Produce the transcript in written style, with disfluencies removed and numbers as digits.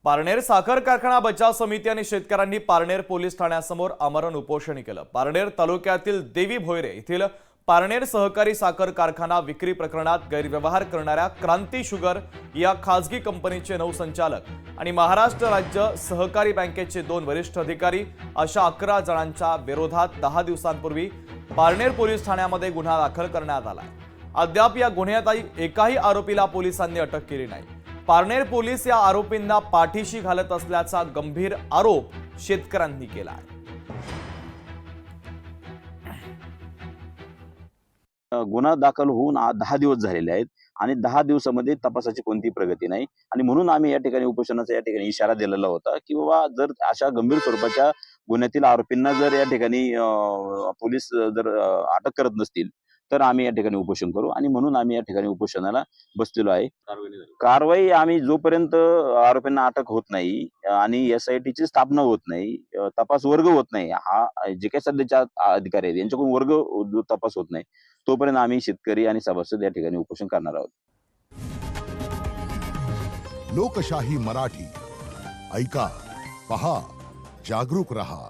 पारनेर साखर कारखाना बचाव समिती आणि शेतकऱ्यांनी पारनेर पोलीस ठाण्यासमोर आमरण उपोषण केलं। पारनेर तालुक्यातील देवी भोयरे येथील पारनेर सहकारी साखर कारखाना विक्री प्रकरणात गैरव्यवहार करणाऱ्या क्रांती शुगर या खासगी कंपनीचे 9 संचालक आणि महाराष्ट्र राज्य सहकारी बँकेचे 2 वरिष्ठ अधिकारी अशा 11 जणांच्या विरोधात 10 दिवसांपूर्वी पारनेर पोलीस ठाण्यामध्ये गुन्हा दाखल करण्यात आला। अद्याप या गुन्ह्यात एकाही आरोपीला पोलिसांनी अटक केली नाही। पारनेर पोलीस या आरोपींना पाठीशी घालत असल्याचा गंभीर आरोप शेतकऱ्यांनी केला आहे। गुन्हा दाखल होऊन 10 दिवस झालेले आहेत आणि 10 दिवसामध्ये तपासाची कोणती प्रगती नाही आणि म्हणून आम्ही या ठिकाणी उपोषणाचा या ठिकाणी इशारा दिलेला होता की बाबा जर अशा गंभीर स्वरूपाच्या गुन्ह्यातील आरोपींना जर या ठिकाणी पोलीस जर अटक करत नसतील तर आम्ही या ठिकाणी उपोषण करू आणि म्हणून आम्ही या ठिकाणी उपोषणाला बसलेलो आहे। कारवाई आम्ही जोपर्यंत आरोपींना अटक होत नाही आणि SIT ची स्थापना होत नाही, तपास वर्ग होत नाही, हा जे काही सध्याच्या अधिकारी आहेत यांच्याकडून वर्ग तपास होत नाही तोपर्यंत आम्ही शेतकरी आणि सभासद या ठिकाणी उपोषण करणार आहोत। लोकशाही मराठी ऐका, पहा, जागरूक रहा।